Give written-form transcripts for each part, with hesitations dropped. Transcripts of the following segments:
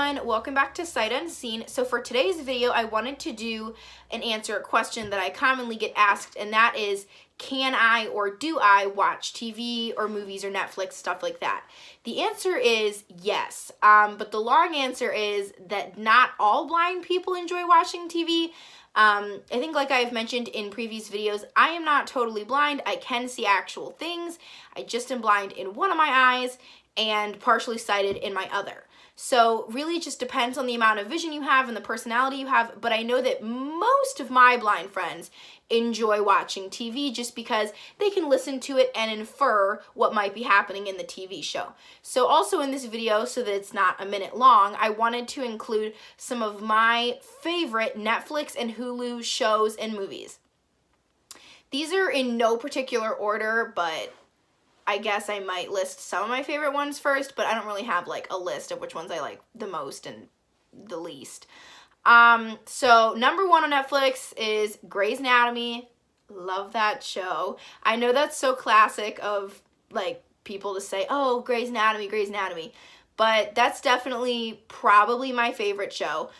everyone, welcome back to Sight Unseen. So for today's video, I wanted to do and answer a question that I commonly get asked, and that is, can I or do I watch TV or movies or Netflix, stuff like that? The answer is yes, but the long answer is that not all blind people enjoy watching TV. I think, like I've mentioned in previous videos, I am not totally blind. I can see actual things. I just am blind in one of my eyes and partially sighted in my other. So really it just depends on the amount of vision you have and the personality you have, but I know that most of my blind friends enjoy watching TV just because they can listen to it and infer what might be happening in the TV show. So also in this video, so that it's not a minute long, I wanted to include some of my favorite Netflix and Hulu shows and movies. These are in no particular order, but I guess I might list some of my favorite ones first, but I don't really have like a list of which ones I like the most and the least. So number one on Netflix is Grey's Anatomy. Love that show. I know that's so classic of like people to say, oh, Grey's Anatomy, Grey's Anatomy, but that's definitely probably my favorite show.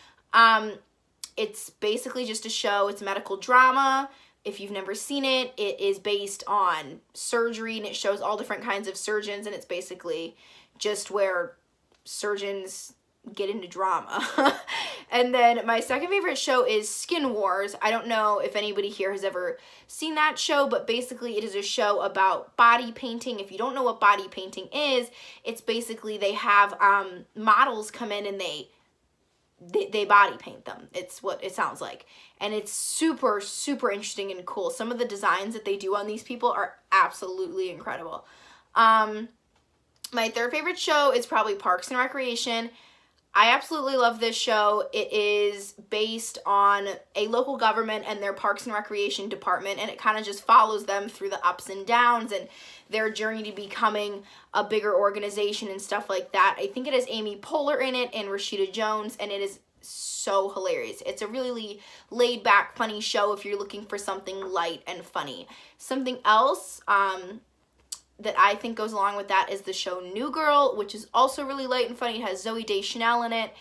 It's basically just a show. It's medical drama. If you've never seen it, it is based on surgery, and it shows all different kinds of surgeons, and it's basically just where surgeons get into drama. And then my second favorite show is Skin Wars. I don't know if anybody here has ever seen that show, but basically it is a show about body painting. If you don't know what body painting is, it's basically they have models come in and they body paint them. It's what it sounds like. And it's super, super interesting and cool. Some of the designs that they do on these people are absolutely incredible. My third favorite show is probably Parks and Recreation. I absolutely love this show. It is based on a local government and their Parks and Recreation department, and it kind of just follows them through the ups and downs and their journey to becoming a bigger organization and stuff like that. I think it has Amy Poehler in it and Rashida Jones, and it is so hilarious. It's a really laid back, funny show if you're looking for something light and funny. Something else that I think goes along with that is the show New Girl, which is also really light and funny. It has Zooey Deschanel in it,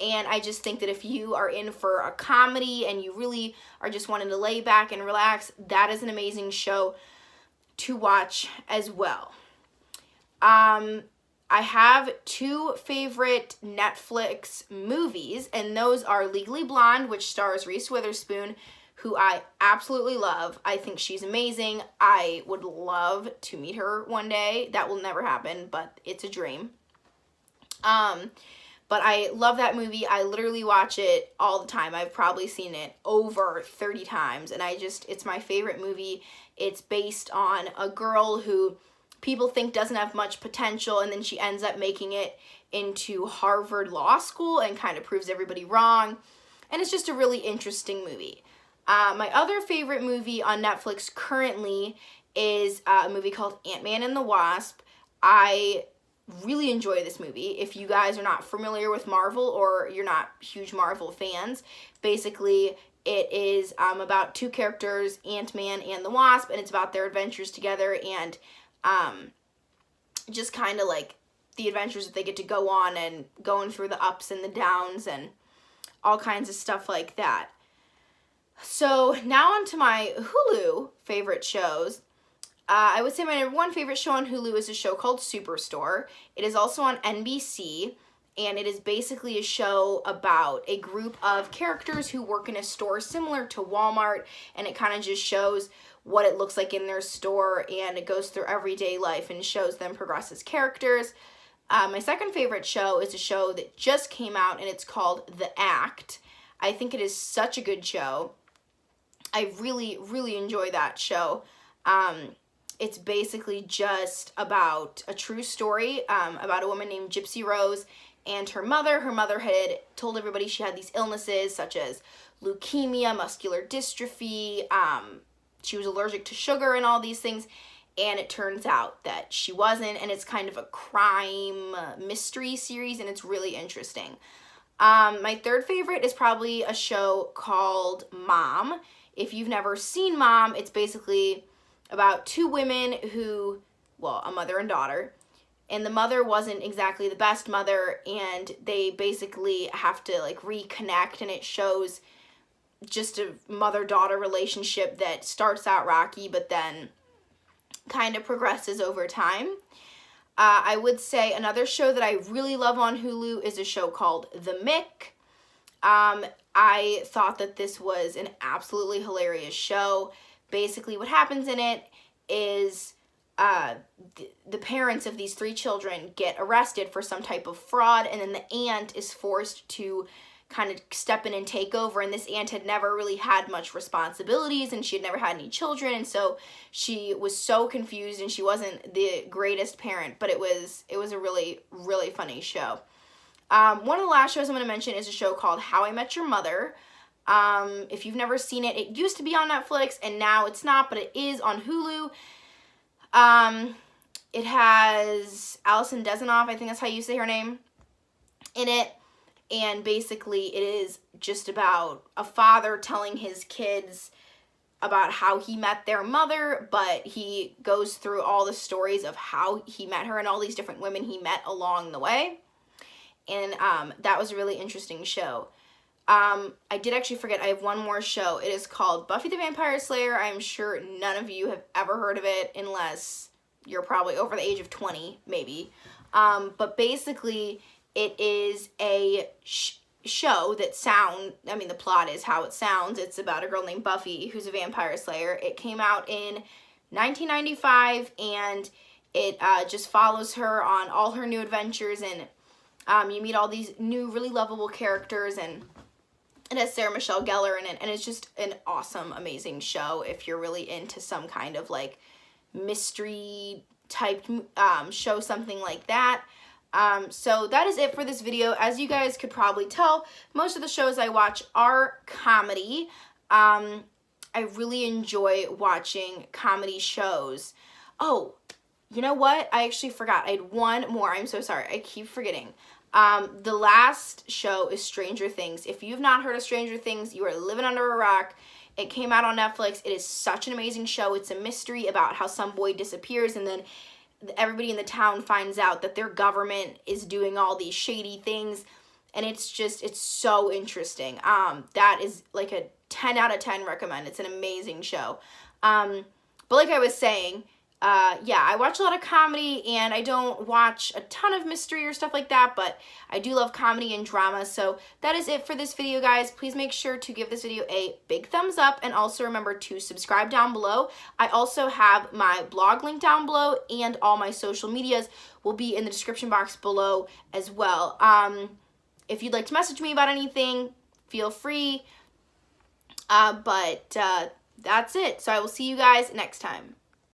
and I just think that if you are in for a comedy and you really are just wanting to lay back and relax, that is an amazing show to watch as well. I have two favorite Netflix movies, and those are Legally Blonde, which stars Reese Witherspoon, who I absolutely love. I think she's amazing. I would love to meet her one day. That will never happen, but it's a dream. But I love that movie. I literally watch it all the time. I've probably seen it over 30 times, and it's my favorite movie. It's based on a girl who people think doesn't have much potential, and then she ends up making it into Harvard Law School and kind of proves everybody wrong. And it's just a really interesting movie. My other favorite movie on Netflix currently is a movie called AntMan and the Wasp. I really enjoy this movie. If you guys are not familiar with Marvel or you're not huge Marvel fans, basically it is about two characters, Ant-Man and the Wasp, and it's about their adventures together and just kind of like the adventures that they get to go on and going through the ups and the downs and all kinds of stuff like that. So now on to my Hulu favorite shows. I would say my number one favorite show on Hulu is a show called Superstore. It is also on NBC, and it is basically a show about a group of characters who work in a store similar to Walmart, and it kind of just shows what it looks like in their store, and it goes through everyday life and shows them progress as characters. My second favorite show is a show that just came out, and it's called The Act. I think it is such a good show. I really, really enjoy that show. It's basically just about a true story about a woman named Gypsy Rose and her mother. Her mother had told everybody she had these illnesses such as leukemia, muscular dystrophy, she was allergic to sugar and all these things, and it turns out that she wasn't, and it's kind of a crime mystery series, and it's really interesting. My third favorite is probably a show called Mom. If you've never seen Mom, it's basically about two women who, well, a mother and daughter, and the mother wasn't exactly the best mother, and they basically have to like reconnect, and it shows just a mother-daughter relationship that starts out rocky but then kind of progresses over time. I would say another show that I really love on Hulu is a show called The Mick. I thought that this was an absolutely hilarious show. Basically what happens in it is the parents of these 3 children get arrested for some type of fraud, and then the aunt is forced to kind of step in and take over, and this aunt had never really had much responsibilities, and she had never had any children, and so she was so confused, and she wasn't the greatest parent, but it was a really, really funny show. One of the last shows I'm going to mention is a show called How I Met Your Mother. If you've never seen it, it used to be on Netflix, and now it's not, but it is on Hulu. It has Alison Desenoff, I think that's how you say her name, in it. And basically it is just about a father telling his kids about how he met their mother, but he goes through all the stories of how he met her and all these different women he met along the way. And that was a really interesting show. I did actually forget, I have one more show. It is called Buffy the Vampire Slayer. I'm sure none of you have ever heard of it unless you're probably over the age of 20, maybe. But basically it is a show that the plot is how it sounds. It's about a girl named Buffy who's a vampire slayer. It came out in 1995, and it just follows her on all her new adventures, and you meet all these new really lovable characters, and it has Sarah Michelle Gellar in it, and it's just an awesome, amazing show if you're really into some kind of like mystery type show, something like that. So that is it for this video. As you guys could probably tell, most of the shows I watch are comedy. I really enjoy watching comedy shows. Oh, you know what? I actually forgot. I had one more. I'm so sorry. I keep forgetting. The last show is Stranger Things. If you've not heard of Stranger Things, you are living under a rock. It came out on Netflix. It is such an amazing show. It's a mystery about how some boy disappears, and then everybody in the town finds out that their government is doing all these shady things, and it's so interesting. That is like a 10 out of 10 recommend. It's an amazing show. But like I was saying, yeah, I watch a lot of comedy, and I don't watch a ton of mystery or stuff like that, but I do love comedy and drama. So that is it for this video, guys. Please make sure to give this video a big thumbs up, and also remember to subscribe down below. I also have my blog link down below, and all my social medias will be in the description box below as well. If you'd like to message me about anything, feel free. But that's it. So I will see you guys next time.